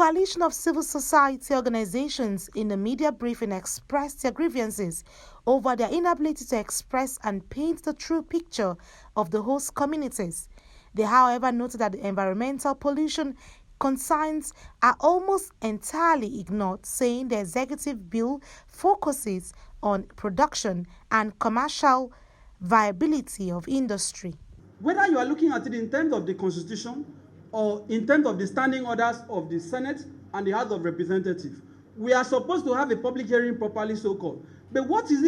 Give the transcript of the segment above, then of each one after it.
coalition of civil society organizations in the media briefing expressed their grievances over their inability to express and paint the true picture of the host communities. They, however, noted that the environmental pollution concerns are almost entirely ignored, saying the executive bill focuses on production and commercial viability of industry. Whether you are looking at it in terms of the Constitution or in terms of the standing orders of the Senate and the House of Representatives, we are supposed to have a public hearing properly so-called. But what is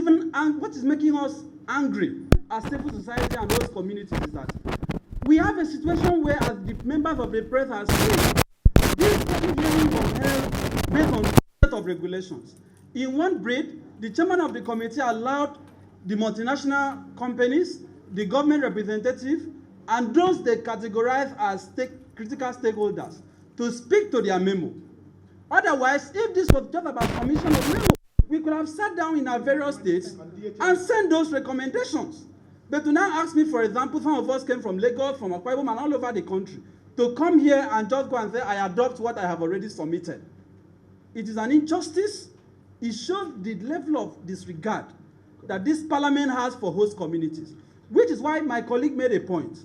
making us angry as civil society and host communities is that we have a situation where, as the members of the press have said, this public hearing was held based on set of regulations. In one breath, the chairman of the committee allowed the multinational companies, the government representative, and those they categorize as critical stakeholders to speak to their memo. Otherwise, if this was just about commission of memo, we could have sat down in our various states and sent those recommendations. But to now ask me, for example, some of us came from Lagos, from Akwa Ibom, and all over the country, to come here and just go and say, I adopt what I have already submitted. It is an injustice. It shows the level of disregard that this parliament has for host communities, which is why my colleague made a point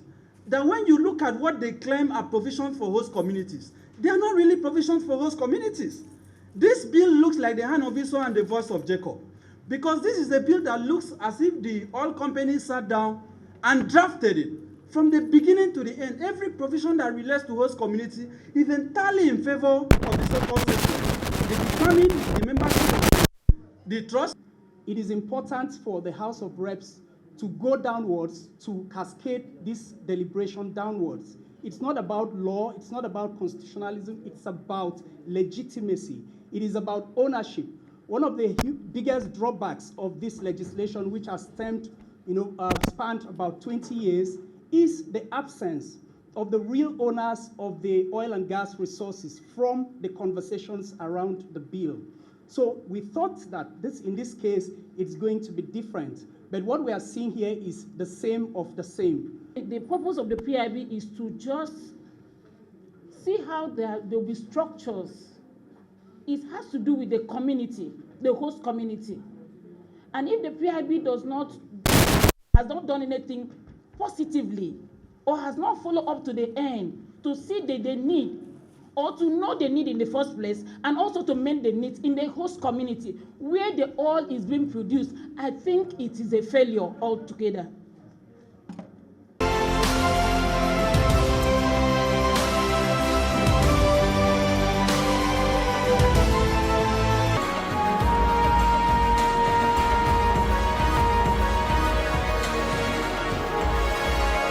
that when you look at what they claim are provisions for host communities, they are not really provisions for host communities. This bill looks like the hand of Esau and the voice of Jacob, because this is a bill that looks as if the oil companies sat down and drafted it. From the beginning to the end, every provision that relates to host community is entirely in favor of the so-called system. They determine the membership, the trust. It is important for the House of Reps to go downwards, to cascade this deliberation downwards. It's not about law, it's not about constitutionalism, it's about legitimacy. It is about ownership. One of the biggest drawbacks of this legislation, which has spanned about 20 years, is the absence of the real owners of the oil and gas resources from the conversations around the bill. So we thought that in this case, it's going to be different. But what we are seeing here is the same of the same. The purpose of the PIB is to just see how there will be structures. It has to do with the community, the host community. And if the PIB has not done anything positively or has not followed up to the end to see the need or to know the need in the first place, and also to meet the needs in the host community where the oil is being produced, I think it is a failure altogether.